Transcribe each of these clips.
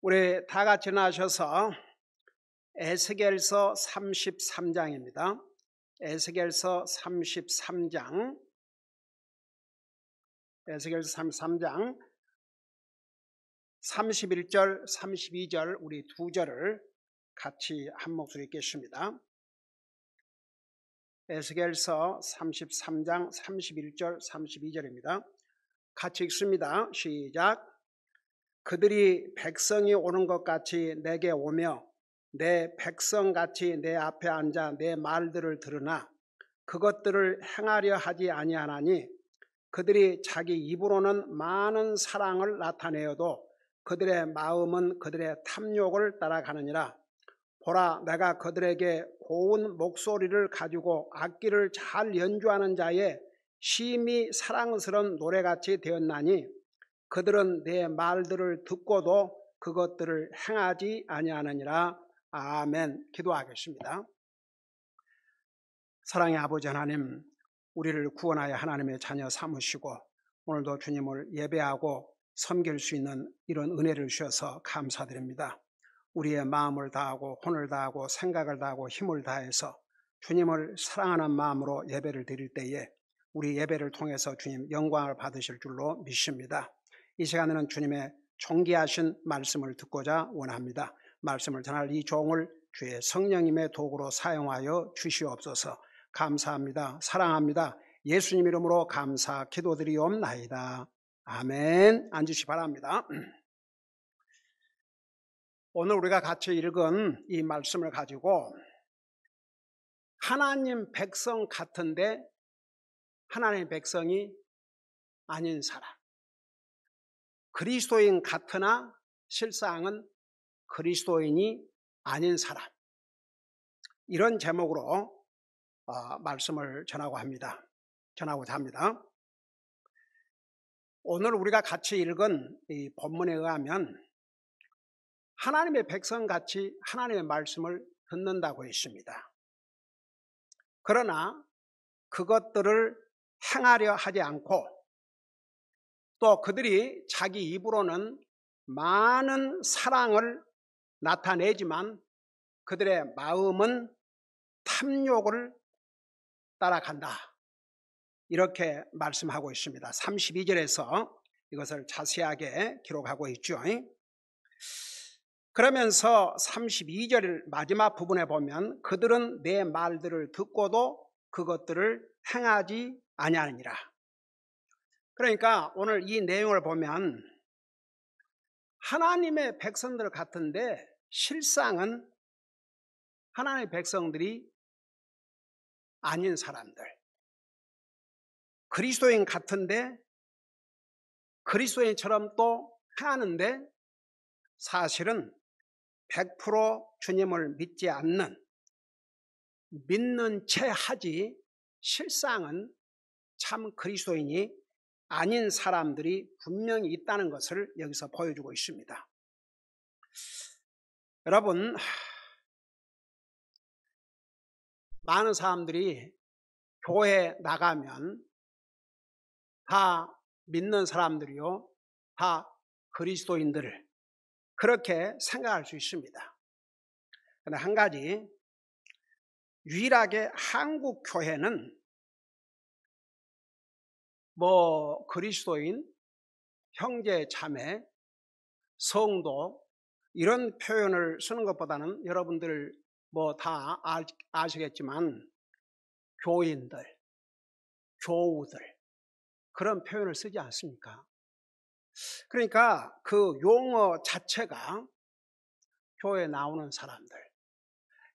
우리 다 같이 나셔서 에스겔서 33장입니다. 에스겔서 33장, 에스겔서 33장 31절, 32절 우리 두 절을 같이 한 목소리 읽겠습니다. 에스겔서 33장 31절, 32절입니다. 같이 읽습니다. 시작. 그들이 백성이 오는 것 같이 내게 오며 내 백성같이 내 앞에 앉아 내 말들을 들으나 그것들을 행하려 하지 아니하나니 그들이 자기 입으로는 많은 사랑을 나타내어도 그들의 마음은 그들의 탐욕을 따라가느니라. 보라, 내가 그들에게 고운 목소리를 가지고 악기를 잘 연주하는 자의 심히 사랑스러운 노래같이 되었나니 그들은 내 말들을 듣고도 그것들을 행하지 아니하느니라. 아멘. 기도하겠습니다. 사랑의 아버지 하나님, 우리를 구원하여 하나님의 자녀 삼으시고 오늘도 주님을 예배하고 섬길 수 있는 이런 은혜를 주셔서 감사드립니다. 우리의 마음을 다하고 혼을 다하고 생각을 다하고 힘을 다해서 주님을 사랑하는 마음으로 예배를 드릴 때에 우리 예배를 통해서 주님 영광을 받으실 줄로 믿습니다. 이 시간에는 주님의 존귀하신 말씀을 듣고자 원합니다. 말씀을 전할 이 종을 주의 성령님의 도구로 사용하여 주시옵소서. 감사합니다. 사랑합니다. 예수님 이름으로 감사 기도드리옵나이다. 아멘. 앉으시 바랍니다. 오늘 우리가 같이 읽은 이 말씀을 가지고 하나님 백성 같은데 하나님의 백성이 아닌 사람, 그리스도인 같으나 실상은 그리스도인이 아닌 사람, 이런 제목으로 말씀을 전하고자 합니다. 오늘 우리가 같이 읽은 이 본문에 의하면 하나님의 백성같이 하나님의 말씀을 듣는다고 했습니다. 그러나 그것들을 행하려 하지 않고 또 그들이 자기 입으로는 많은 사랑을 나타내지만 그들의 마음은 탐욕을 따라간다. 이렇게 말씀하고 있습니다. 32절에서 이것을 자세하게 기록하고 있죠. 그러면서 32절 마지막 부분에 보면 그들은 내 말들을 듣고도 그것들을 행하지 아니하느니라. 그러니까 오늘 이 내용을 보면 하나님의 백성들 같은데 실상은 하나님의 백성들이 아닌 사람들, 그리스도인 같은데 그리스도인처럼 또 행하는데 사실은 100% 주님을 믿지 않는, 믿는 채 하지 실상은 참 그리스도인이 아닌 사람들이 분명히 있다는 것을 여기서 보여주고 있습니다. 여러분, 많은 사람들이 교회에 나가면 다 믿는 사람들이요, 다 그리스도인들을 그렇게 생각할 수 있습니다. 그런데 한 가지, 유일하게 한국 교회는 그리스도인, 형제, 자매, 성도 이런 표현을 쓰는 것보다는 여러분들 다 아시겠지만 교인들, 교우들 그런 표현을 쓰지 않습니까? 그러니까 그 용어 자체가 교회에 나오는 사람들.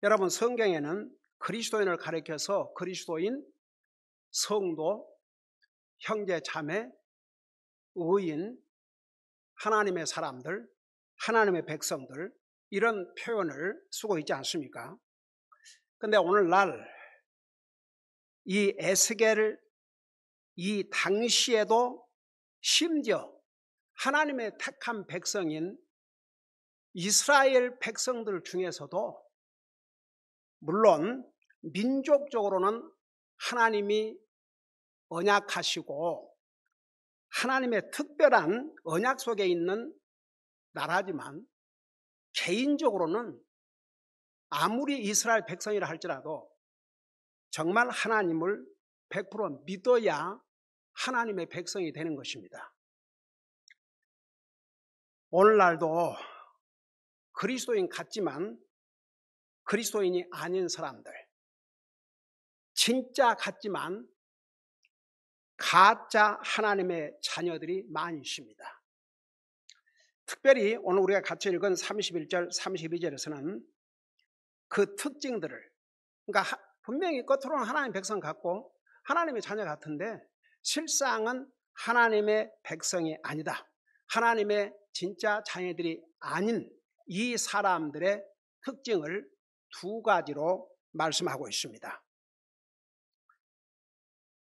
여러분, 성경에는 그리스도인을 가리켜서 그리스도인, 성도, 형제, 자매, 의인, 하나님의 사람들, 하나님의 백성들 이런 표현을 쓰고 있지 않습니까? 그런데 오늘날 이 에스겔 이 당시에도 심지어 하나님의 택한 백성인 이스라엘 백성들 중에서도 물론 민족적으로는 하나님이 언약하시고 하나님의 특별한 언약 속에 있는 나라지만 개인적으로는 아무리 이스라엘 백성이라 할지라도 정말 하나님을 100% 믿어야 하나님의 백성이 되는 것입니다. 오늘날도 그리스도인 같지만 그리스도인이 아닌 사람들, 진짜 같지만 가짜 하나님의 자녀들이 많이 있습니다. 특별히 오늘 우리가 같이 읽은 31절, 32절에서는 그 특징들을, 그러니까 분명히 겉으로는 하나님의 백성 같고 하나님의 자녀 같은데 실상은 하나님의 백성이 아니다, 하나님의 진짜 자녀들이 아닌 이 사람들의 특징을 두 가지로 말씀하고 있습니다.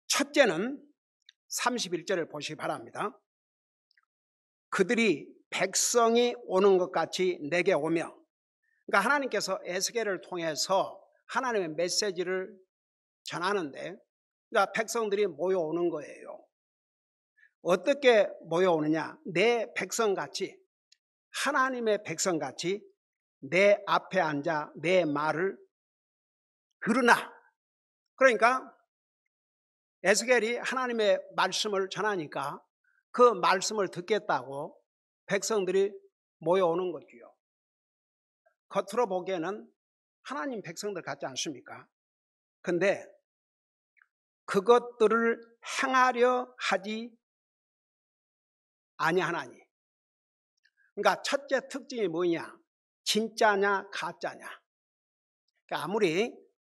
첫째는 31절을 보시기 바랍니다. 그들이 백성이 오는 것 같이 내게 오며, 그러니까 하나님께서 에스겔을 통해서 하나님의 메시지를 전하는데, 그러니까 백성들이 모여오는 거예요. 어떻게 모여오느냐? 내 백성같이, 하나님의 백성같이 내 앞에 앉아 내 말을 들으나. 그러니까 에스겔이 하나님의 말씀을 전하니까 그 말씀을 듣겠다고 백성들이 모여오는 거지요. 겉으로 보기에는 하나님 백성들 같지 않습니까? 근데 그것들을 행하려 하지 아니하나니. 그러니까 첫째 특징이 뭐냐? 진짜냐 가짜냐. 그러니까 아무리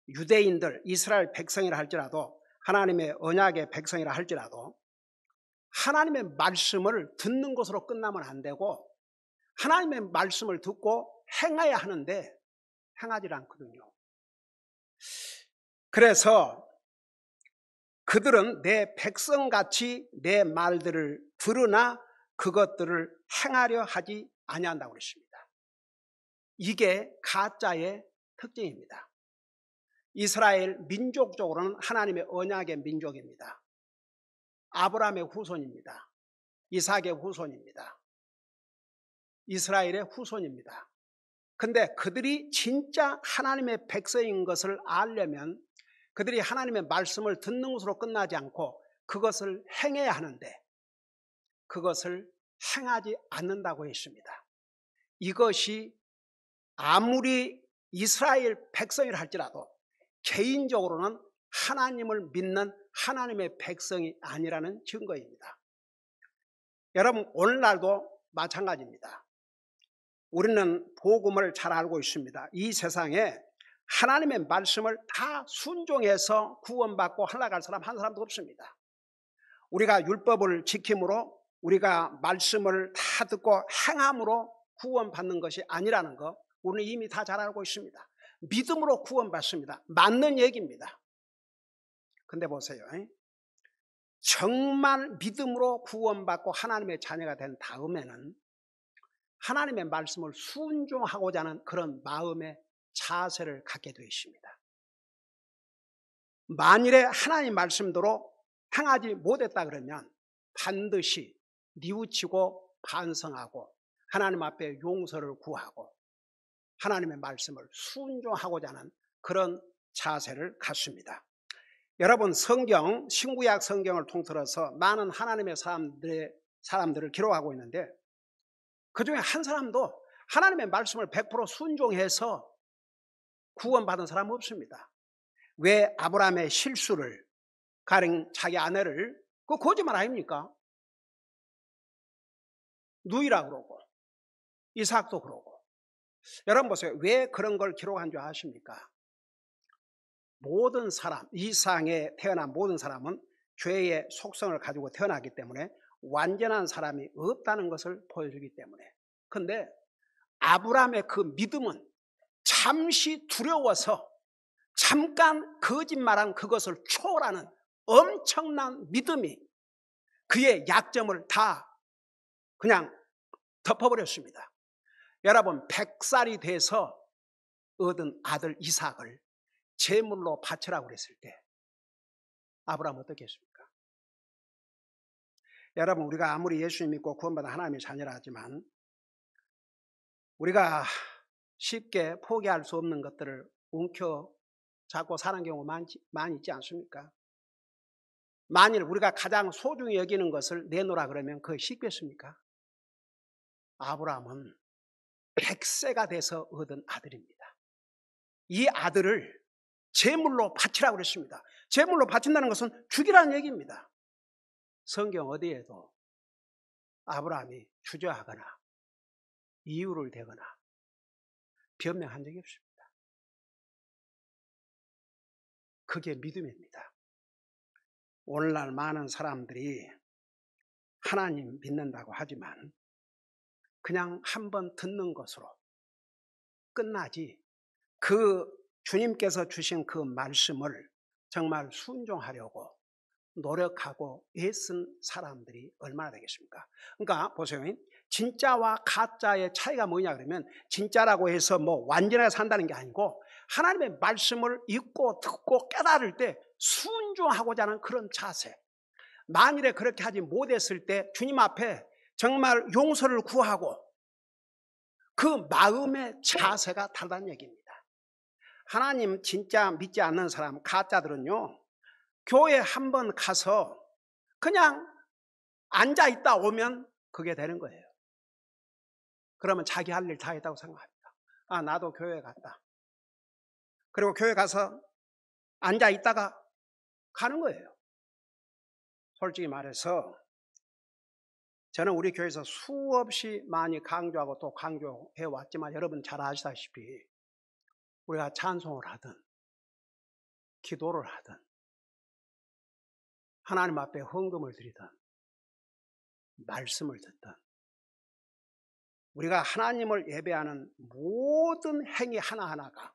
유대인들, 이스라엘 백성이라 할지라도, 하나님의 언약의 백성이라 할지라도 하나님의 말씀을 듣는 것으로 끝나면 안 되고 하나님의 말씀을 듣고 행해야 하는데 행하지 않거든요. 그래서 그들은 내 백성같이 내 말들을 들으나 그것들을 행하려 하지 아니한다고 그랬습니다. 이게 가짜의 특징입니다. 이스라엘 민족적으로는 하나님의 언약의 민족입니다. 아브라함의 후손입니다. 이삭의 후손입니다. 이스라엘의 후손입니다. 근데 그들이 진짜 하나님의 백성인 것을 알려면 그들이 하나님의 말씀을 듣는 것으로 끝나지 않고 그것을 행해야 하는데 그것을 행하지 않는다고 했습니다. 이것이 아무리 이스라엘 백성이라 할지라도 개인적으로는 하나님을 믿는 하나님의 백성이 아니라는 증거입니다. 여러분, 오늘날도 마찬가지입니다. 우리는 복음을 잘 알고 있습니다. 이 세상에 하나님의 말씀을 다 순종해서 구원받고 흘러갈 사람 한 사람도 없습니다. 우리가 율법을 지킴으로, 우리가 말씀을 다 듣고 행함으로 구원받는 것이 아니라는 거 우리는 이미 다 잘 알고 있습니다. 믿음으로 구원받습니다. 맞는 얘기입니다. 근데 보세요. 정말 믿음으로 구원받고 하나님의 자녀가 된 다음에는 하나님의 말씀을 순종하고자 하는 그런 마음의 자세를 갖게 되어 있습니다. 만일에 하나님 말씀대로 행하지 못했다 그러면 반드시 뉘우치고 반성하고 하나님 앞에 용서를 구하고 하나님의 말씀을 순종하고자 하는 그런 자세를 갖습니다. 여러분, 성경, 신구약 성경을 통틀어서 많은 하나님의 사람들을 기록하고 있는데 그중에 한 사람도 하나님의 말씀을 100% 순종해서 구원받은 사람은 없습니다. 왜 아브라함의 실수를, 가령 자기 아내를, 그거 거짓말 아닙니까? 누이라 그러고 이삭도 그러고. 여러분 보세요. 왜 그런 걸 기록한 줄 아십니까? 모든 사람, 이 세상에 태어난 모든 사람은 죄의 속성을 가지고 태어나기 때문에 완전한 사람이 없다는 것을 보여주기 때문에. 그런데 아브라함의 그 믿음은 잠시 두려워서 잠깐 거짓말한 그것을 초월하는 엄청난 믿음이 그의 약점을 다 그냥 덮어버렸습니다. 여러분, 100살이 돼서 얻은 아들 이삭을 제물로 바치라고 그랬을 때 아브라함 어떻게 했습니까? 여러분, 우리가 아무리 예수님 믿고 구원받은 하나님의 자녀라 하지만 우리가 쉽게 포기할 수 없는 것들을 움켜잡고 사는 경우 많이 있지 않습니까? 만일 우리가 가장 소중히 여기는 것을 내놓으라 그러면 그게 쉽겠습니까? 아브라함은 100세가 돼서 얻은 아들입니다. 이 아들을 제물로 바치라고 그랬습니다. 제물로 바친다는 것은 죽이라는 얘기입니다. 성경 어디에도 아브라함이 주저하거나 이유를 대거나 변명한 적이 없습니다. 그게 믿음입니다. 오늘날 많은 사람들이 하나님 믿는다고 하지만 그냥 한번 듣는 것으로 끝나지, 그 주님께서 주신 그 말씀을 정말 순종하려고 노력하고 애쓴 사람들이 얼마나 되겠습니까? 그러니까 보세요. 진짜와 가짜의 차이가 뭐냐 그러면, 진짜라고 해서 뭐 완전하게 산다는 게 아니고 하나님의 말씀을 읽고 듣고 깨달을 때 순종하고자 하는 그런 자세. 만일에 그렇게 하지 못했을 때 주님 앞에 정말 용서를 구하고 그 마음의 자세가 다르다는 얘기입니다. 하나님 진짜 믿지 않는 사람, 가짜들은요, 교회 한번 가서 그냥 앉아있다 오면 그게 되는 거예요. 그러면 자기 할 일 다 했다고 생각합니다. 아, 나도 교회 갔다. 그리고 교회 가서 앉아있다가 가는 거예요. 솔직히 말해서 저는 우리 교회에서 수없이 많이 강조하고 또 강조해 왔지만 여러분 잘 아시다시피 우리가 찬송을 하든 기도를 하든 하나님 앞에 헌금을 드리든 말씀을 듣든 우리가 하나님을 예배하는 모든 행위 하나하나가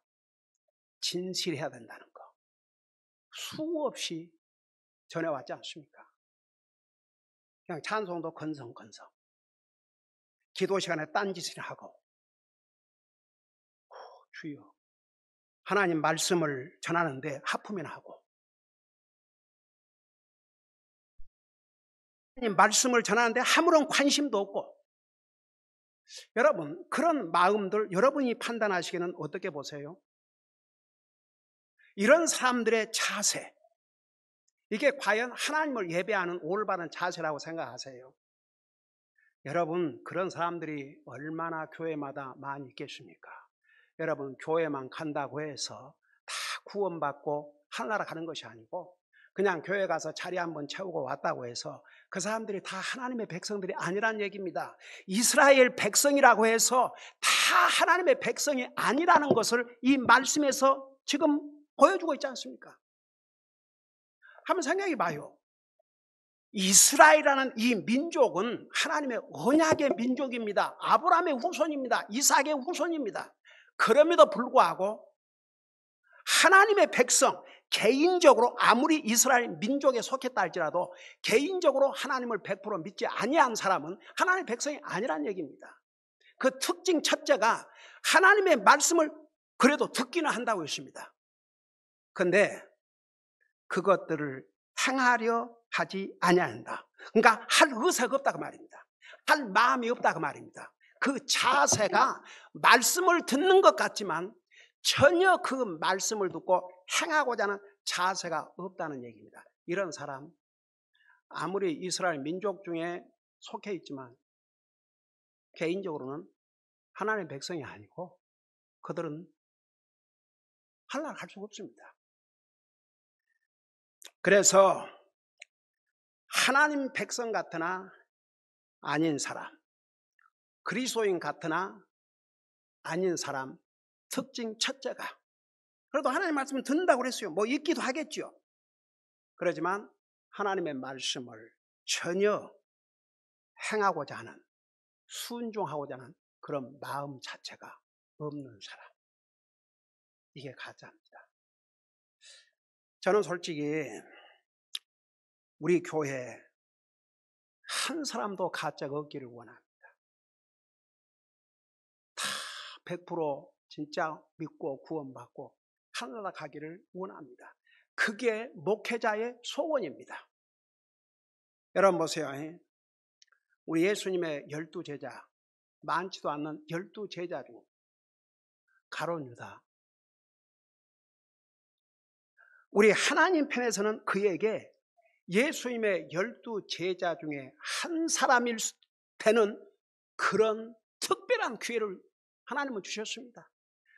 진실해야 된다는 거 수없이 전해왔지 않습니까? 그냥 찬송도 건성건성, 기도 시간에 딴짓을 하고 주여 하나님 말씀을 전하는데 하품이나 하고, 하나님 말씀을 전하는데 아무런 관심도 없고, 여러분 그런 마음들 여러분이 판단하시기에는 어떻게 보세요? 이런 사람들의 자세, 이게 과연 하나님을 예배하는 올바른 자세라고 생각하세요? 여러분 그런 사람들이 얼마나 교회마다 많이 있겠습니까? 여러분 교회만 간다고 해서 다 구원받고 하늘나라 가는 것이 아니고 그냥 교회 가서 자리 한번 채우고 왔다고 해서 그 사람들이 다 하나님의 백성들이 아니란 얘기입니다. 이스라엘 백성이라고 해서 다 하나님의 백성이 아니라는 것을 이 말씀에서 지금 보여주고 있지 않습니까? 한번 생각해 봐요. 이스라엘이라는 이 민족은 하나님의 언약의 민족입니다. 아브라함의 후손입니다. 이삭의 후손입니다. 그럼에도 불구하고 하나님의 백성, 개인적으로 아무리 이스라엘 민족에 속했다 할지라도 개인적으로 하나님을 100% 믿지 아니한 사람은 하나님의 백성이 아니란 얘기입니다. 그 특징 첫째가 하나님의 말씀을 그래도 듣기는 한다고 했습니다. 그런데 그것들을 행하려 하지 아니한다. 그러니까 할 의사가 없다 그 말입니다. 할 마음이 없다 그 말입니다. 그 자세가 말씀을 듣는 것 같지만 전혀 그 말씀을 듣고 행하고자 하는 자세가 없다는 얘기입니다. 이런 사람 아무리 이스라엘 민족 중에 속해 있지만 개인적으로는 하나님의 백성이 아니고 그들은 하려고 할 수가 없습니다. 그래서 하나님 백성 같으나 아닌 사람, 그리스도인 같으나 아닌 사람 특징 첫째가, 그래도 하나님 말씀을 듣는다고 그랬어요. 뭐 읽기도 하겠죠. 그러지만 하나님의 말씀을 전혀 행하고자 하는, 순종하고자 하는 그런 마음 자체가 없는 사람, 이게 가짜입니다. 저는 솔직히 우리 교회에 한 사람도 가짜가 없기를 원합니다. 다 100% 진짜 믿고 구원받고 하늘나라 가기를 원합니다. 그게 목회자의 소원입니다. 여러분 보세요. 우리 예수님의 12제자 많지도 않는 12제자 중 가룟 유다. 우리 하나님 편에서는 그에게 예수님의 12제자 중에 한 사람일 되는 그런 특별한 기회를 하나님은 주셨습니다.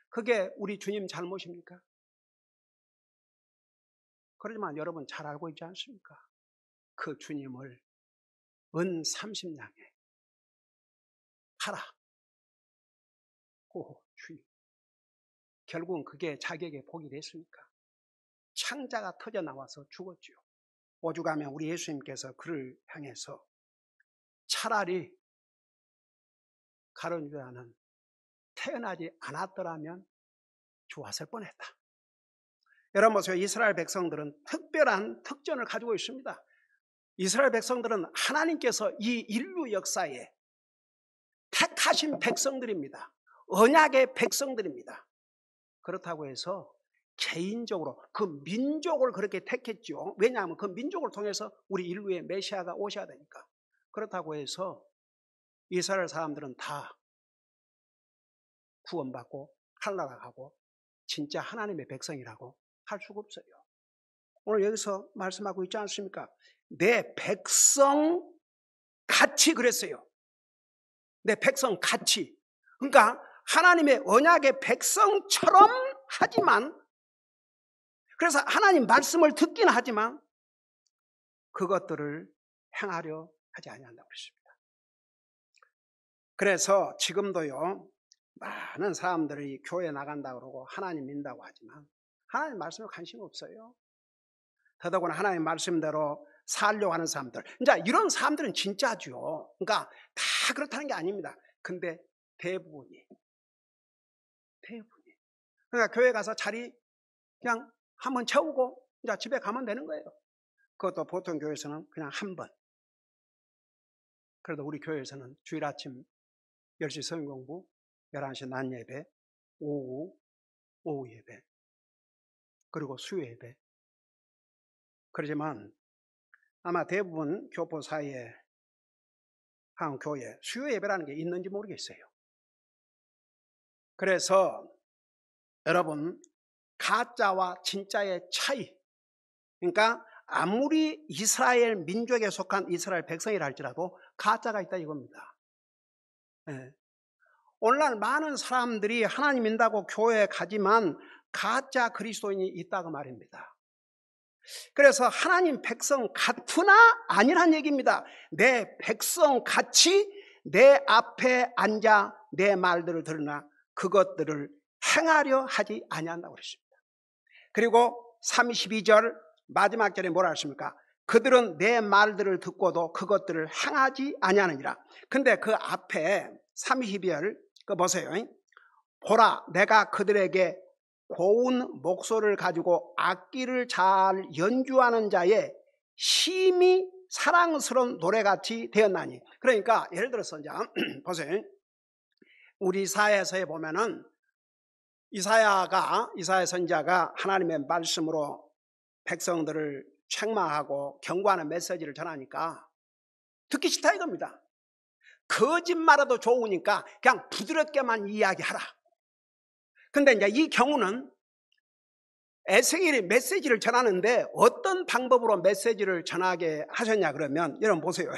그게 우리 주님 잘못입니까? 그러지만 여러분 잘 알고 있지 않습니까? 그 주님을 은 30냥에 팔아. 오, 주님. 결국은 그게 자기에게 복이 됐습니까? 창자가 터져 나와서 죽었지요. 오죽하면 우리 예수님께서 그를 향해서 차라리 가룟 유다는 태어나지 않았더라면 좋았을 뻔했다. 여러분 보세요. 이스라엘 백성들은 특별한 특전을 가지고 있습니다. 이스라엘 백성들은 하나님께서 이 인류 역사에 택하신 백성들입니다. 언약의 백성들입니다. 그렇다고 해서 개인적으로 그 민족을 그렇게 택했죠. 왜냐하면 그 민족을 통해서 우리 인류의 메시아가 오셔야 되니까. 그렇다고 해서 이스라엘 사람들은 다 구원받고 하늘나라 가고 진짜 하나님의 백성이라고 할 수가 없어요. 오늘 여기서 말씀하고 있지 않습니까? 내 백성 같이 그랬어요. 내 백성 같이. 그러니까 하나님의 언약의 백성처럼 하지만, 그래서 하나님 말씀을 듣긴 하지만 그것들을 행하려 하지 아니한다고 그랬습니다. 그래서 지금도요, 많은 사람들이 교회 나간다고 그러고 하나님 믿는다고 하지만 하나님 말씀에 관심 없어요. 더더구나 하나님 말씀대로 살려고 하는 사람들, 이제 이런 사람들은 진짜죠. 그러니까 다 그렇다는 게 아닙니다. 근데 대부분이 그러니까 교회 가서 자리 그냥 한번 채우고 이제 집에 가면 되는 거예요. 그것도 보통 교회에서는 그냥 한 번. 그래도 우리 교회에서는 주일 아침 10시 성경 공부, 11시 낮 예배, 오후 예배, 그리고 수요 예배. 그러지만 아마 대부분 교포 사이에 한 교회 수요 예배라는 게 있는지 모르겠어요. 그래서 여러분, 가짜와 진짜의 차이, 그러니까 아무리 이스라엘 민족에 속한 이스라엘 백성이라 할지라도 가짜가 있다 이겁니다. 네. 오늘날 많은 사람들이 하나님 믿는다고 교회에 가지만 가짜 그리스도인이 있다고 말입니다. 그래서 하나님 백성 같으나 아니란 얘기입니다. 내 백성 같이 내 앞에 앉아 내 말들을 들으나 그것들을 행하려 하지 아니한다고 그랬습니다. 그리고 32절 마지막 절에 뭐라 했습니까? 그들은 내 말들을 듣고도 그것들을 행하지 아니하느니라. 근데 그 앞에 32절 그 보세요. 보라, 내가 그들에게 고운 목소리를 가지고 악기를 잘 연주하는 자의 심히 사랑스러운 노래같이 되었나니. 그러니까 예를 들어서 이제 보세요. 우리 이사야서에 보면은 이사야 선지자가 하나님의 말씀으로 백성들을 책망하고 경고하는 메시지를 전하니까 듣기 싫다 이겁니다. 거짓말해도 좋으니까 그냥 부드럽게만 이야기하라. 근데 이제 이 경우는 에스겔이 메시지를 전하는데 어떤 방법으로 메시지를 전하게 하셨냐 그러면 여러분 보세요.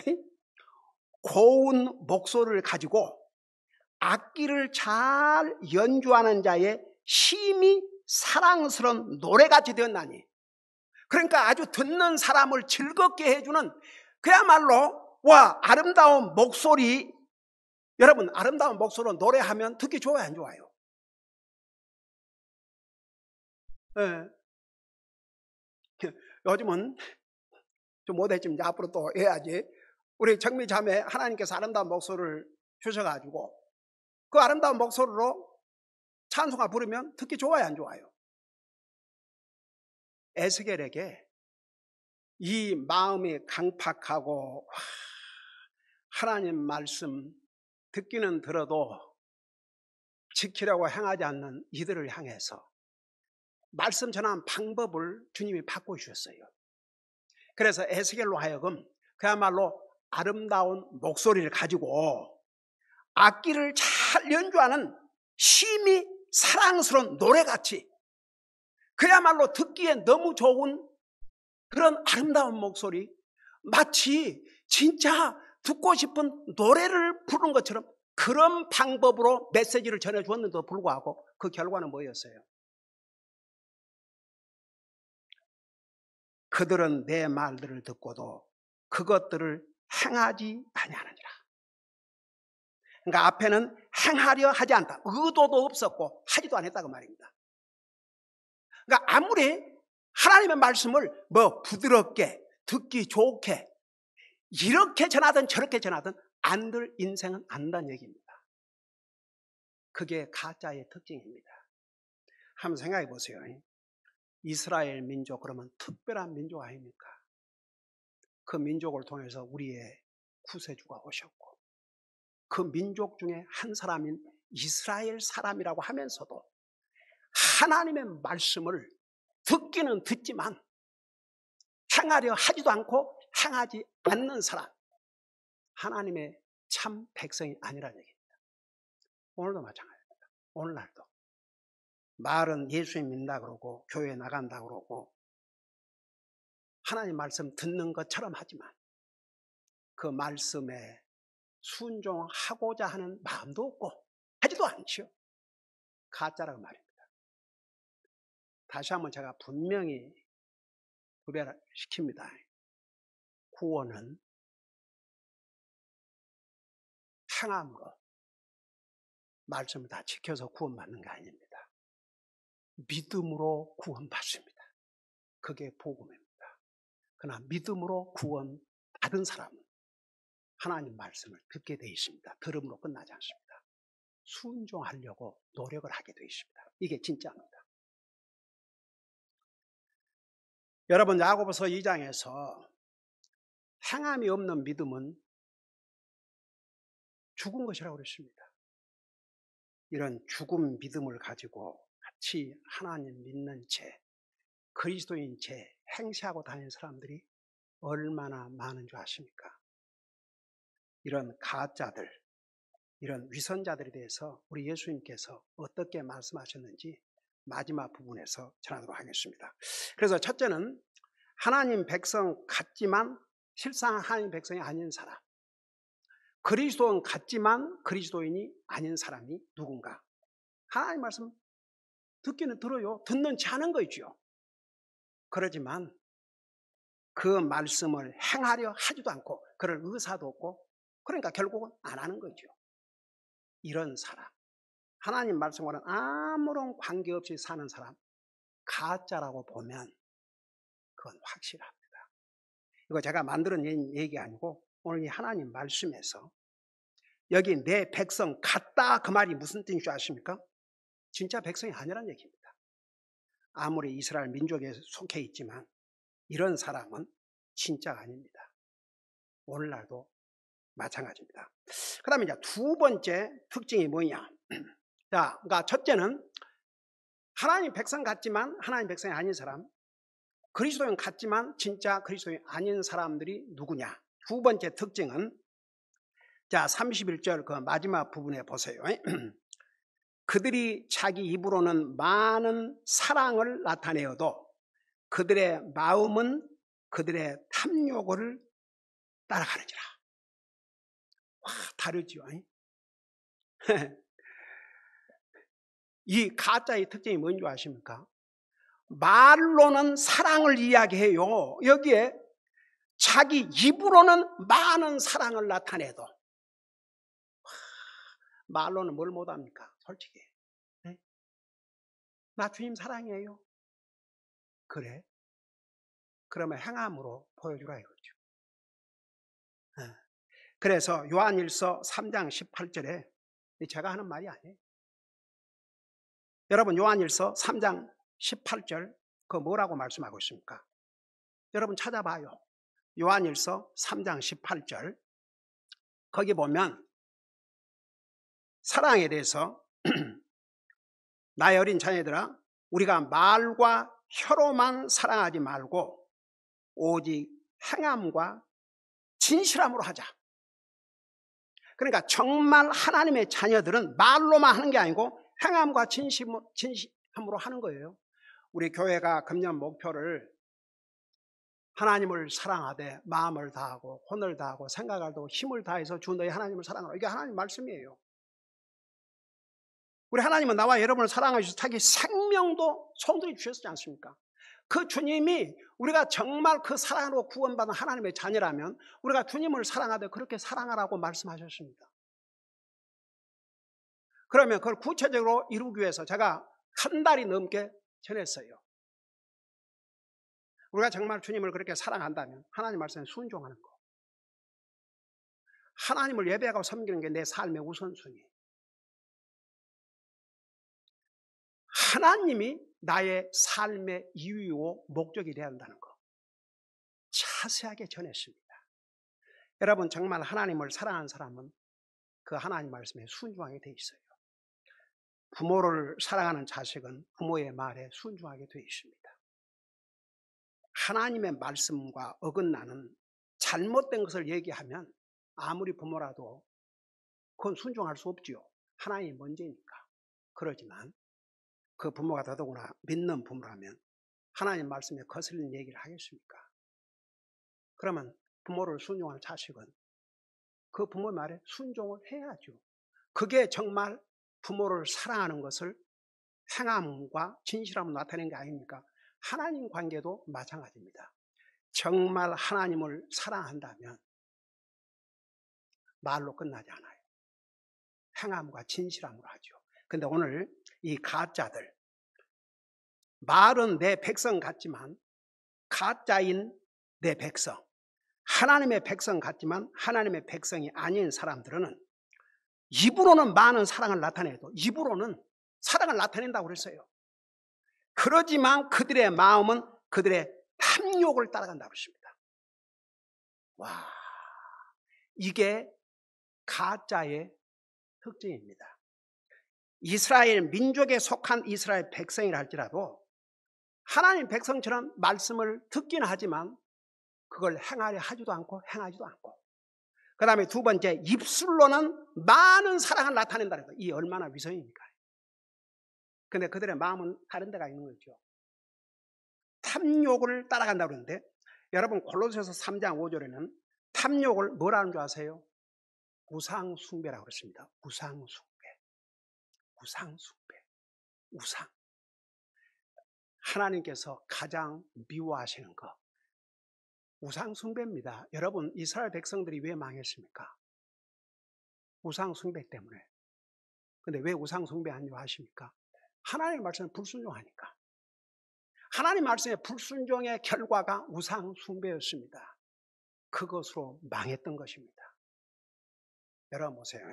고운 목소리를 가지고 악기를 잘 연주하는 자의 심히 사랑스러운 노래같이 되었나니. 그러니까 아주 듣는 사람을 즐겁게 해주는 그야말로 와 아름다운 목소리. 여러분 아름다운 목소리로 노래하면 듣기 좋아요 안 좋아요? 네. 요즘은 좀 못했지만 이제 앞으로 또 해야지. 우리 정미 자매 하나님께서 아름다운 목소리를 주셔가지고 그 아름다운 목소리로 찬송가 부르면 듣기 좋아요 안 좋아요? 에스겔에게 이 마음이 강팍하고 하나님 말씀 듣기는 들어도 지키려고 행하지 않는 이들을 향해서 말씀 전한 방법을 주님이 바꿔주셨어요. 그래서 에스겔로 하여금 그야말로 아름다운 목소리를 가지고 악기를 잘 연주하는 심히 사랑스러운 노래같이 그야말로 듣기에 너무 좋은 그런 아름다운 목소리, 마치 진짜 듣고 싶은 노래를 부르는 것처럼 그런 방법으로 메시지를 전해주었는데도 불구하고 그 결과는 뭐였어요? 그들은 내 말들을 듣고도 그것들을 행하지 아니하느니라. 그러니까 앞에는 행하려 하지 않다. 의도도 없었고 하지도 않았다 그 말입니다. 그러니까 아무리 하나님의 말씀을 뭐 부드럽게 듣기 좋게 이렇게 전하든 저렇게 전하든 안 들 인생은 안 된다는 얘기입니다. 그게 가짜의 특징입니다. 한번 생각해 보세요. 이스라엘 민족 그러면 특별한 민족 아닙니까? 그 민족을 통해서 우리의 구세주가 오셨고 그 민족 중에 한 사람인 이스라엘 사람이라고 하면서도 하나님의 말씀을 듣기는 듣지만 행하려 하지도 않고 행하지 않는 사람, 하나님의 참 백성이 아니라는 얘기입니다. 오늘도 마찬가지입니다. 오늘날도 말은 예수님 믿는다 그러고 교회 나간다 그러고 하나님 말씀 듣는 것처럼 하지만 그 말씀에 순종하고자 하는 마음도 없고 하지도 않죠. 가짜라고 말입니다. 다시 한번 제가 분명히 구별시킵니다. 구원은 행함으로 말씀을 다 지켜서 구원받는 게 아닙니다. 믿음으로 구원받습니다. 그게 복음입니다. 그러나 믿음으로 구원받은 사람은 하나님 말씀을 듣게 되어 있습니다. 들음으로 끝나지 않습니다. 순종하려고 노력을 하게 되어 있습니다. 이게 진짜입니다. 여러분 야고보서 2장에서 행함이 없는 믿음은 죽은 것이라고 그랬습니다. 이런 죽은 믿음을 가지고 같이 하나님 믿는 채 그리스도인 채 행세하고 다니는 사람들이 얼마나 많은 줄 아십니까? 이런 가짜들, 이런 위선자들에 대해서 우리 예수님께서 어떻게 말씀하셨는지 마지막 부분에서 전하도록 하겠습니다. 그래서 첫째는 하나님 백성 같지만 실상 하나님 백성이 아닌 사람, 그리스도인 같지만 그리스도인이 아닌 사람이 누군가? 하나님 말씀 듣기는 들어요. 듣는 지 하는 거죠. 그러지만 그 말씀을 행하려 하지도 않고 그럴 의사도 없고 그러니까 결국은 안 하는 거죠. 이런 사람, 하나님 말씀과는 아무런 관계없이 사는 사람, 가짜라고 보면 그건 확실합니다. 이거 제가 만드는 얘기 아니고 오늘 이 하나님 말씀에서 여기 내 백성 같다 그 말이 무슨 뜻인 줄 아십니까? 진짜 백성이 아니라는 얘기입니다. 아무리 이스라엘 민족에 속해 있지만 이런 사람은 진짜가 아닙니다. 오늘날도 마찬가지입니다. 그 다음에 이제 두 번째 특징이 뭐냐? 자, 그러니까 첫째는 하나님 백성 같지만 하나님 백성이 아닌 사람, 그리스도인 같지만 진짜 그리스도인 아닌 사람들이 누구냐? 두 번째 특징은 자 31절 그 마지막 부분에 보세요. 그들이 자기 입으로는 많은 사랑을 나타내어도 그들의 마음은 그들의 탐욕을 따라가느니라. 와, 다르죠. 이 가짜의 특징이 뭔지 아십니까? 말로는 사랑을 이야기해요. 여기에 자기 입으로는 많은 사랑을 나타내도 말로는 뭘 못합니까? 솔직히. 네? 나 주님 사랑해요. 그래? 그러면 행함으로 보여주라 이거죠. 네. 그래서 요한일서 3장 18절에 제가 하는 말이 아니에요. 여러분 요한일서 3장 18절 그 뭐라고 말씀하고 있습니까? 여러분 찾아봐요. 요한일서 3장 18절 거기 보면 사랑에 대해서 나의 어린 자녀들아 우리가 말과 혀로만 사랑하지 말고 오직 행함과 진실함으로 하자. 그러니까 정말 하나님의 자녀들은 말로만 하는 게 아니고 행함과 진심으로 하는 거예요. 우리 교회가 금년 목표를 하나님을 사랑하되 마음을 다하고 혼을 다하고 생각을 다하고 힘을 다해서 주 너희 하나님을 사랑하라. 이게 하나님 말씀이에요. 우리 하나님은 나와 여러분을 사랑하셔서 자기 생명도 손들이 주셨지 않습니까? 그 주님이 우리가 정말 그 사랑으로 구원받은 하나님의 자녀라면 우리가 주님을 사랑하되 그렇게 사랑하라고 말씀하셨습니다. 그러면 그걸 구체적으로 이루기 위해서 제가 한 달이 넘게 전했어요. 우리가 정말 주님을 그렇게 사랑한다면 하나님 말씀에 순종하는 거, 하나님을 예배하고 섬기는 게 내 삶의 우선순위, 하나님이 나의 삶의 이유이고 목적이 되어야 한다는 거 자세하게 전했습니다. 여러분 정말 하나님을 사랑하는 사람은 그 하나님 말씀에 순종하게 돼 있어요. 부모를 사랑하는 자식은 부모의 말에 순종하게 돼 있습니다. 하나님의 말씀과 어긋나는 잘못된 것을 얘기하면 아무리 부모라도 그건 순종할 수 없지요. 하나님이 먼저니까. 그러지만 그 부모가 더더구나 믿는 부모라면 하나님 말씀에 거슬리는 얘기를 하겠습니까? 그러면 부모를 순종하는 자식은 그 부모의 말에 순종을 해야죠. 그게 정말 부모를 사랑하는 것을 행함과 진실함으로 나타내는 게 아닙니까? 하나님 관계도 마찬가지입니다. 정말 하나님을 사랑한다면 말로 끝나지 않아요. 행함과 진실함으로 하죠. 근데 오늘 이 가짜들, 말은 내 백성 같지만 가짜인 내 백성, 하나님의 백성 같지만 하나님의 백성이 아닌 사람들은 입으로는 많은 사랑을 나타내도 입으로는 사랑을 나타낸다고 그랬어요. 그러지만 그들의 마음은 그들의 탐욕을 따라간다고 했습니다. 와, 이게 가짜의 특징입니다. 이스라엘 민족에 속한 이스라엘 백성이라 할지라도 하나님 백성처럼 말씀을 듣기는 하지만 그걸 행하려 하지도 않고 행하지도 않고, 그 다음에 두 번째, 입술로는 많은 사랑을 나타낸다는 거. 이 얼마나 위선입니까? 근데 그들의 마음은 다른 데가 있는 거죠. 탐욕을 따라간다고 그러는데, 여러분 골로새서 3장 5절에는 탐욕을 뭐라는 줄 아세요? 우상숭배라고 그랬습니다. 우상숭배. 우상숭배. 우상. 하나님께서 가장 미워하시는 거 우상숭배입니다. 여러분 이스라엘 백성들이 왜 망했습니까? 우상숭배 때문에. 근데 왜 우상숭배한 줄 아십니까? 하나님의 말씀에 불순종하니까. 하나님 말씀에 불순종의 결과가 우상숭배였습니다. 그것으로 망했던 것입니다. 여러분 보세요.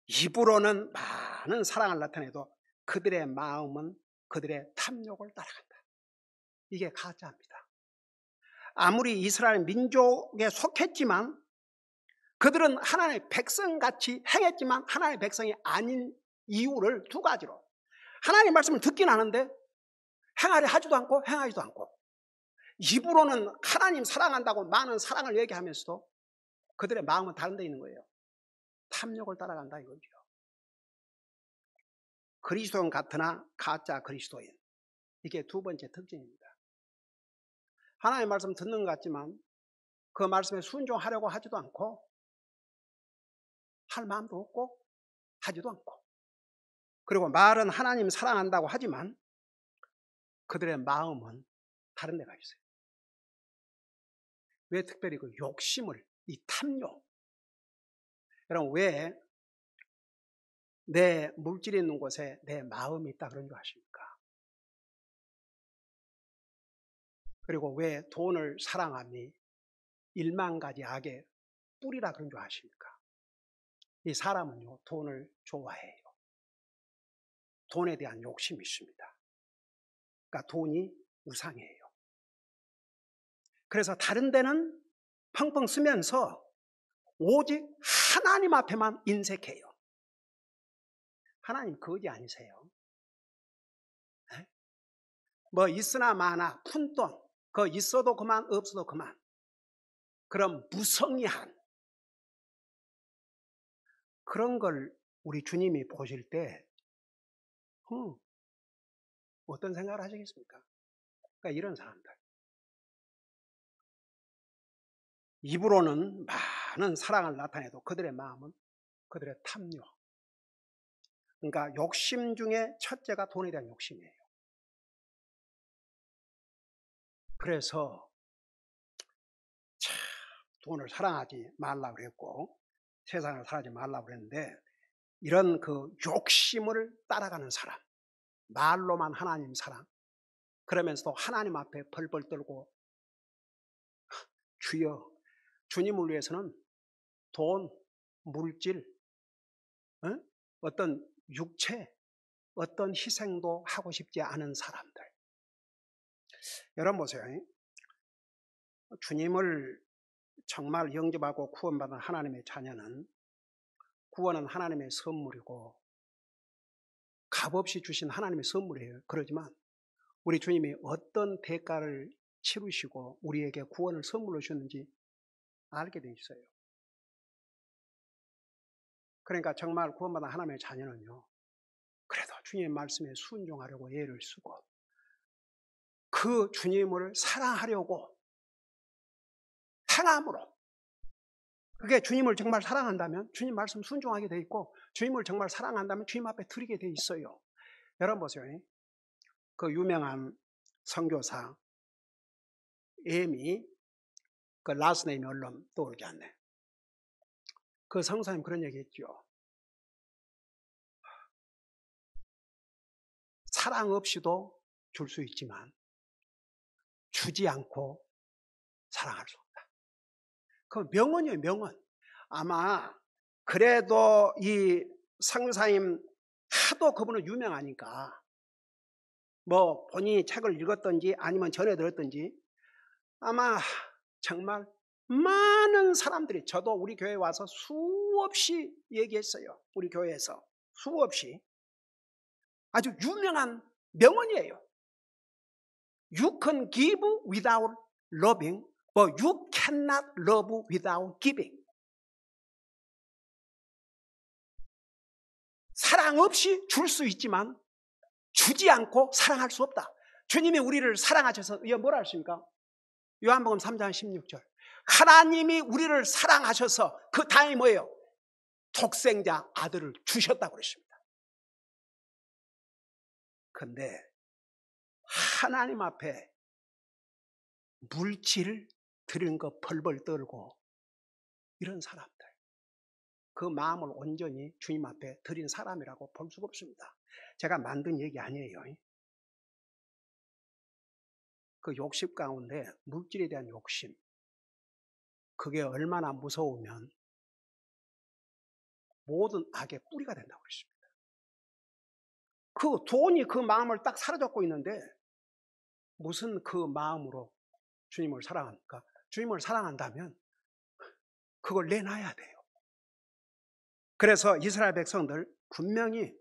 입으로는 많은 사랑을 나타내도 그들의 마음은 그들의 탐욕을 따라간다. 이게 가짜입니다. 아무리 이스라엘 민족에 속했지만 그들은 하나님의 백성같이 행했지만 하나님의 백성이 아닌 이유를 두 가지로, 하나님의 말씀을 듣긴 하는데 행하려 하지도 않고 행하지도 않고, 입으로는 하나님 사랑한다고 많은 사랑을 얘기하면서도 그들의 마음은 다른 데 있는 거예요. 탐욕을 따라간다 이거죠. 그리스도인 같으나 가짜 그리스도인, 이게 두 번째 특징입니다. 하나님의 말씀 듣는 것 같지만 그 말씀에 순종하려고 하지도 않고 할 마음도 없고 하지도 않고, 그리고 말은 하나님 사랑한다고 하지만 그들의 마음은 다른 데가 있어요. 왜 특별히 그 욕심을, 이 탐욕, 여러분 왜 내 물질이 있는 곳에 내 마음이 있다 그런 줄 아십니까? 그리고 왜 돈을 사랑함이 1만 가지 악의 뿌리라 그런 줄 아십니까? 이 사람은요 돈을 좋아해요. 돈에 대한 욕심이 있습니다. 그러니까 돈이 우상이에요. 그래서 다른 데는 펑펑 쓰면서 오직 하나님 앞에만 인색해요. 하나님 거지 아니세요? 네? 뭐 있으나 마나 푼돈, 그거 있어도 그만 없어도 그만, 그럼 무성의한 그런 걸 우리 주님이 보실 때 어떤 생각을 하시겠습니까? 그러니까 이런 사람들, 입으로는 많은 사랑을 나타내도 그들의 마음은 그들의 탐욕, 그러니까 욕심 중에 첫째가 돈에 대한 욕심이에요. 그래서 참 돈을 사랑하지 말라고 그랬고 세상을 사랑하지 말라고 그랬는데, 이런 그 욕심을 따라가는 사람, 말로만 하나님 사랑, 그러면서도 하나님 앞에 벌벌 떨고 주여, 주님을 위해서는 돈, 물질, 어떤 육체, 어떤 희생도 하고 싶지 않은 사람들. 여러분 보세요. 주님을 정말 영접하고 구원받은 하나님의 자녀는, 구원은 하나님의 선물이고 값없이 주신 하나님의 선물이에요. 그러지만 우리 주님이 어떤 대가를 치르시고 우리에게 구원을 선물로 주셨는지 알게 돼 있어요. 그러니까 정말 구원받은 하나님의 자녀는요, 그래도 주님의 말씀에 순종하려고 애를 쓰고 그 주님을 사랑하려고 행함으로, 그게 주님을 정말 사랑한다면 주님 말씀 순종하게 돼 있고, 주님을 정말 사랑한다면 주님 앞에 드리게 돼 있어요. 여러분 보세요. 그 유명한 선교사 에미, 그 라스트 네임이 얼른 떠오르지 않네. 그 성사님 그런 얘기 했죠. 사랑 없이도 줄 수 있지만 주지 않고 사랑할 수 없다. 그 명언이에요, 명언. 아마 그래도 이 성사님 하도 그분은 유명하니까 뭐 본인이 책을 읽었든지 아니면 전해 들었든지 아마 정말 많은 사람들이, 저도 우리 교회에 와서 수없이 얘기했어요. 우리 교회에서 수없이. 아주 유명한 명언이에요. You can give without loving, but you cannot love without giving. 사랑 없이 줄 수 있지만 주지 않고 사랑할 수 없다. 주님이 우리를 사랑하셔서 뭐라 하십니까? 요한복음 3장 16절. 하나님이 우리를 사랑하셔서 그 다음이 뭐예요? 독생자 아들을 주셨다고 그러십니다. 그런데 하나님 앞에 물질 드리는 거 벌벌 떨고 이런 사람들, 그 마음을 온전히 주님 앞에 드린 사람이라고 볼 수가 없습니다. 제가 만든 얘기 아니에요. 그 욕심 가운데 물질에 대한 욕심, 그게 얼마나 무서우면 모든 악의 뿌리가 된다고 그랬습니다. 그 돈이 그 마음을 딱 사로잡고 있는데 무슨 그 마음으로 주님을 사랑합니까? 주님을 사랑한다면 그걸 내놔야 돼요. 그래서 이스라엘 백성들 분명히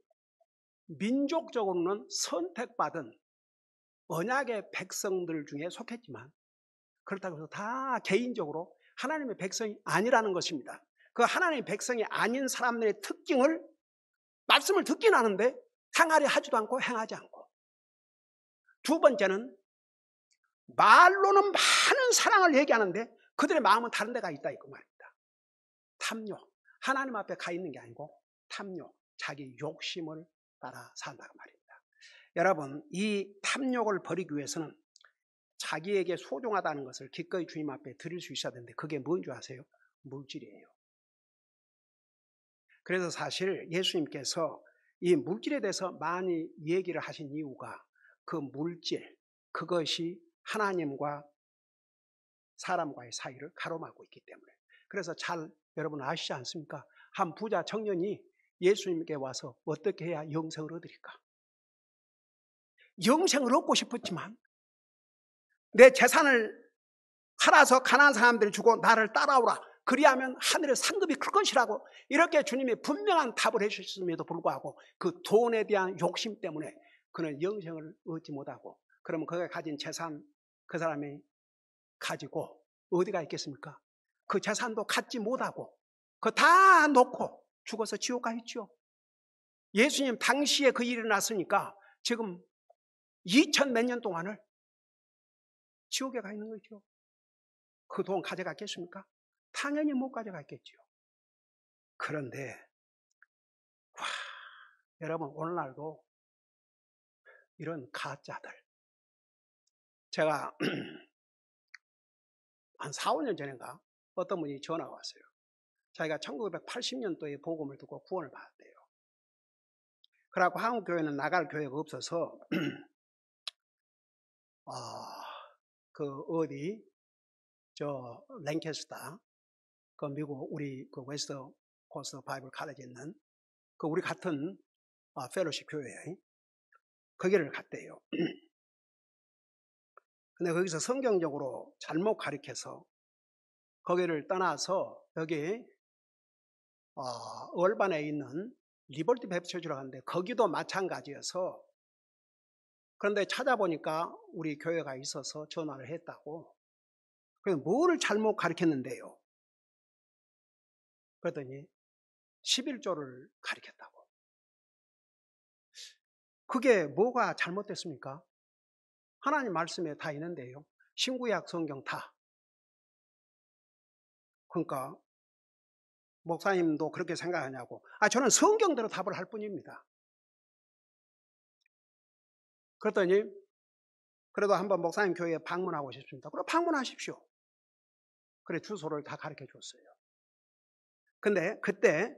민족적으로는 선택받은 언약의 백성들 중에 속했지만 그렇다고 해서 다 개인적으로 하나님의 백성이 아니라는 것입니다. 그 하나님의 백성이 아닌 사람들의 특징을, 말씀을 듣긴 하는데 행하려 하지도 않고 행하지 않고, 두 번째는 말로는 많은 사랑을 얘기하는데 그들의 마음은 다른 데가 있다 이거 말입니다. 탐욕, 하나님 앞에 가 있는 게 아니고 탐욕, 자기 욕심을 따라 산다고 말입니다. 여러분, 이 탐욕을 버리기 위해서는 자기에게 소중하다는 것을 기꺼이 주님 앞에 드릴 수 있어야 되는데 그게 뭔 줄 아세요? 물질이에요. 그래서 사실 예수님께서 이 물질에 대해서 많이 얘기를 하신 이유가 그 물질, 그것이 하나님과 사람과의 사이를 가로막고 있기 때문에. 그래서 잘 여러분 아시지 않습니까? 한 부자 청년이 예수님께 와서 어떻게 해야 영생을 얻으릴까? 영생을 얻고 싶었지만 내 재산을 팔아서 가난한 사람들이 주고 나를 따라오라, 그리하면 하늘의 상급이 클 것이라고 이렇게 주님이 분명한 답을 해주셨음에도 불구하고 그 돈에 대한 욕심 때문에 그는 영생을 얻지 못하고, 그러면 그가 가진 재산 그 사람이 가지고 어디가 있겠습니까? 그 재산도 갖지 못하고 그거 다 놓고 죽어서 지옥 가 있죠. 예수님 당시에 그 일이 일어났으니까 지금 2000 몇 년 동안을 지옥에 가 있는 거죠. 그 돈 가져갔겠습니까? 당연히 못 가져갔겠죠. 그런데 와, 여러분 오늘날도 이런 가짜들, 제가 한 4, 5년 전인가 어떤 분이 전화가 왔어요. 자기가 1980년도에 복음을 듣고 구원을 받았대요. 그래갖고 한국교회는 나갈 교회가 없어서 어디 저 랭캐스터, 그 미국 우리 그 웨스트 코스트 바이블 칼리지 있는 그 우리 같은 펠로십 교회에 거기를 갔대요. 근데 거기서 성경적으로 잘못 가르쳐서 거기를 떠나서 여기 얼반에 있는 리버티 베프처치로 갔는데 거기도 마찬가지여서, 그런데 찾아보니까 우리 교회가 있어서 전화를 했다고. 그래서 뭐를 잘못 가르쳤는데요? 그랬더니 11조를 가르쳤다고. 그게 뭐가 잘못됐습니까? 하나님 말씀에 다 있는데요. 신구약 성경 다. 그러니까 목사님도 그렇게 생각하냐고. 저는 성경대로 답을 할 뿐입니다. 그랬더니 그래도 한번 목사님 교회에 방문하고 싶습니다. 그럼 방문하십시오. 그래 주소를 다 가르쳐 줬어요. 근데 그때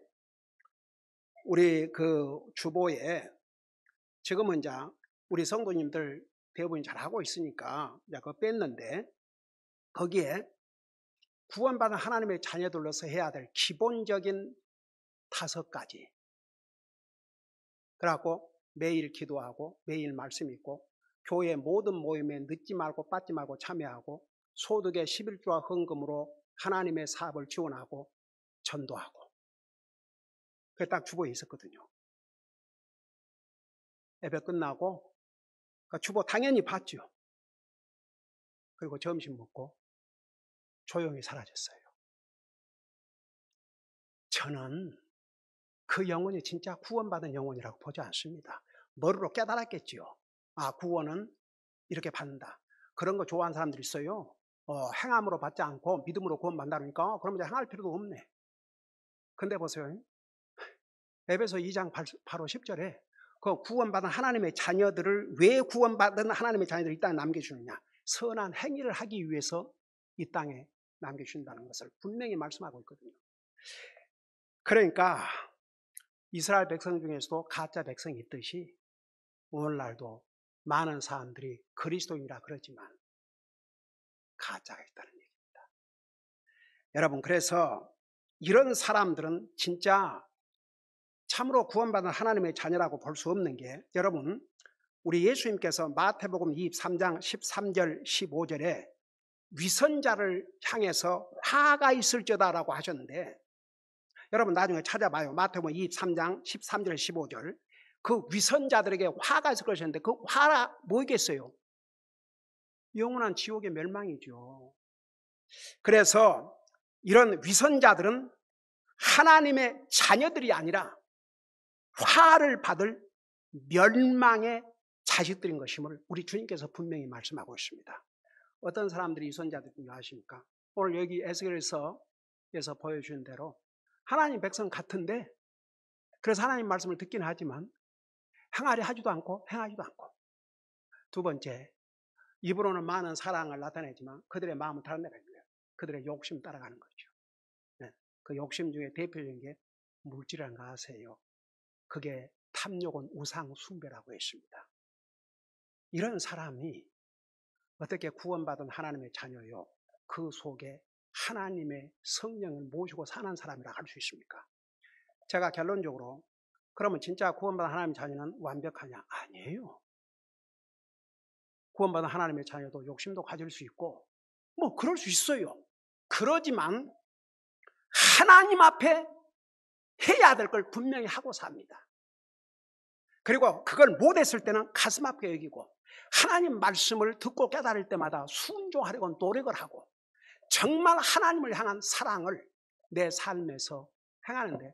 우리 그 주보에 지금은 이제 우리 성도님들 대부분 잘 하고 있으니까 이제 그거 뺐는데, 거기에 구원받은 하나님의 자녀들로서 해야 될 기본적인 5가지. 그래갖고 매일 기도하고 매일 말씀 읽고 교회 모든 모임에 늦지 말고 빠지지 말고 참여하고 소득의 11조와 헌금으로 하나님의 사업을 지원하고 전도하고. 그게 딱 주보에 있었거든요. 예배 끝나고 주보 당연히 봤죠. 그리고 점심 먹고 조용히 사라졌어요. 저는 그 영혼이 진짜 구원받은 영혼이라고 보지 않습니다. 머리로 깨달았겠지요. 구원은 이렇게 받는다. 그런 거 좋아하는 사람들이 있어요. 행함으로 받지 않고 믿음으로 구원받는다니까 그러면 이제 행할 필요도 없네. 근데 보세요. 에베소 2장 바로 10절에 그 구원받은 하나님의 자녀들을, 왜 구원받은 하나님의 자녀들을 이 땅에 남겨주느냐? 선한 행위를 하기 위해서 이 땅에 남겨준다는 것을 분명히 말씀하고 있거든요. 그러니까 이스라엘 백성 중에서도 가짜 백성이 있듯이 오늘날도 많은 사람들이 그리스도인이라 그러지만 가짜가 있다는 얘기입니다. 여러분, 그래서 이런 사람들은 진짜 참으로 구원받은 하나님의 자녀라고 볼 수 없는 게, 여러분 우리 예수님께서 마태복음 23장 13절 15절에 위선자를 향해서 화가 있을지어다 라고 하셨는데, 여러분 나중에 찾아봐요. 마태복음 23장 13절 15절 그 위선자들에게 화가 있을 것이었는데 그 화가 뭐겠어요? 영원한 지옥의 멸망이죠. 그래서 이런 위선자들은 하나님의 자녀들이 아니라 화를 받을 멸망의 자식들인 것임을 우리 주님께서 분명히 말씀하고 있습니다. 어떤 사람들이 위선자들인지 아십니까? 오늘 여기 에스겔에서 보여준 대로 하나님 백성 같은데, 그래서 하나님 말씀을 듣긴 하지만 행하려 하지도 않고 행하지도 않고. 두 번째, 입으로는 많은 사랑을 나타내지만 그들의 마음은 다른 데가 있고요. 그들의 욕심 따라가는 거죠. 그 욕심 중에 대표적인 게 물질이라는 거 아세요? 그게 탐욕은 우상 숭배라고 했습니다. 이런 사람이 어떻게 구원받은 하나님의 자녀요? 그 속에 하나님의 성령을 모시고 사는 사람이라 할 수 있습니까? 제가 결론적으로, 그러면 진짜 구원받은 하나님의 자녀는 완벽하냐? 아니에요. 구원받은 하나님의 자녀도 욕심도 가질 수 있고 뭐 그럴 수 있어요. 그러지만 하나님 앞에 해야 될 걸 분명히 하고 삽니다. 그리고 그걸 못했을 때는 가슴 아프게 여기고 하나님 말씀을 듣고 깨달을 때마다 순종하려고 노력을 하고 정말 하나님을 향한 사랑을 내 삶에서 행하는데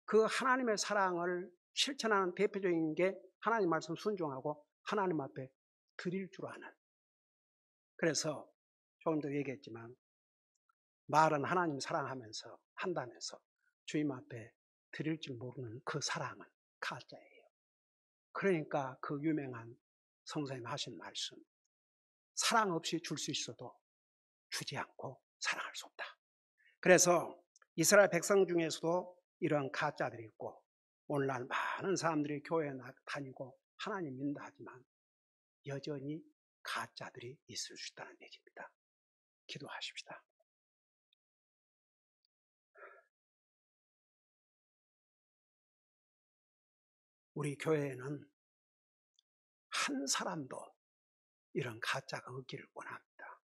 그 하나님의 사랑을 실천하는 대표적인 게 하나님 말씀 순종하고 하나님 앞에 드릴 줄 아는. 그래서 조금 더 얘기했지만 말은 하나님 사랑하면서 한다면서 주님 앞에 드릴 줄 모르는 그 사랑은 가짜예요. 그러니까 그 유명한 성사님 하신 말씀, 사랑 없이 줄 수 있어도 주지 않고 사랑할 수 없다. 그래서 이스라엘 백성 중에서도 이런 가짜들이 있고 오늘날 많은 사람들이 교회에 다니고 하나님 믿는다 하지만 여전히 가짜들이 있을 수 있다는 얘기입니다. 기도하십시다. 우리 교회에는 한 사람도 이런 가짜가 없기를 원합니다.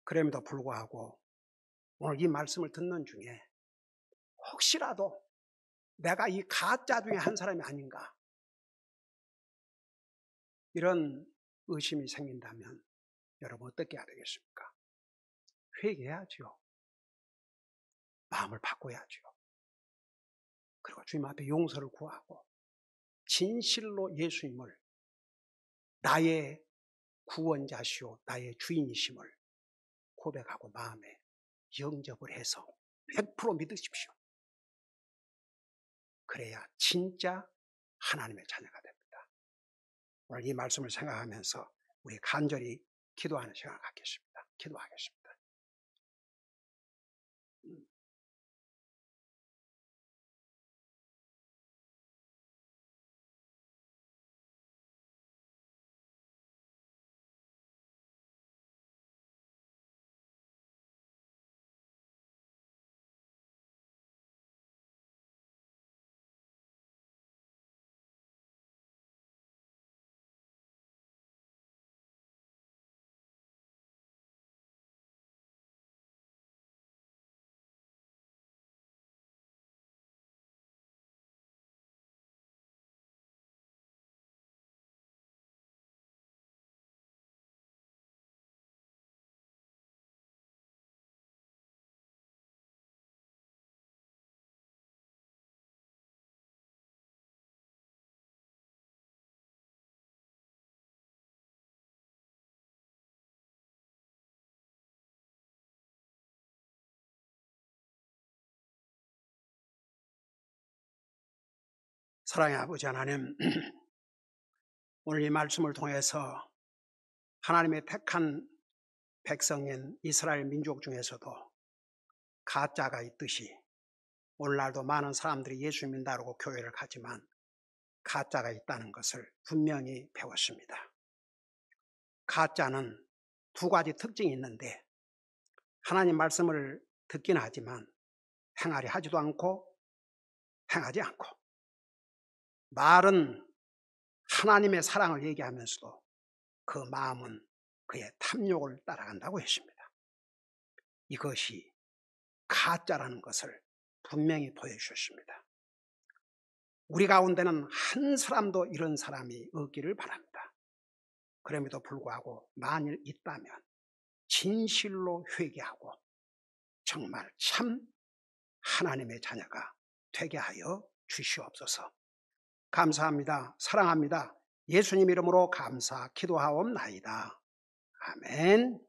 그럼에도 불구하고 오늘 이 말씀을 듣는 중에 혹시라도 내가 이 가짜 중에 한 사람이 아닌가 이런 의심이 생긴다면 여러분 어떻게 해야 되겠습니까? 회개해야죠. 마음을 바꿔야죠. 그리고 주님 앞에 용서를 구하고 진실로 예수님을 나의 구원자시오 나의 주인이심을 고백하고 마음에 영접을 해서 100% 믿으십시오. 그래야 진짜 하나님의 자녀가 됩니다. 오늘 이 말씀을 생각하면서 우리 간절히 기도하는 시간을 갖겠습니다. 기도하겠습니다. 사랑의 아버지 하나님, 오늘 이 말씀을 통해서 하나님의 택한 백성인 이스라엘 민족 중에서도 가짜가 있듯이 오늘날도 많은 사람들이 예수 믿는다고 교회를 가지만 가짜가 있다는 것을 분명히 배웠습니다. 가짜는 두 가지 특징이 있는데 하나님 말씀을 듣긴 하지만 행하려 하지도 않고 행하지 않고 말은 하나님의 사랑을 얘기하면서도 그 마음은 그의 탐욕을 따라간다고 했습니다. 이것이 가짜라는 것을 분명히 보여주셨습니다. 우리 가운데는 한 사람도 이런 사람이 없기를 바랍니다. 그럼에도 불구하고 만일 있다면 진실로 회개하고 정말 참 하나님의 자녀가 되게 하여 주시옵소서. 감사합니다. 사랑합니다. 예수님 이름으로 감사 기도하옵나이다. 아멘.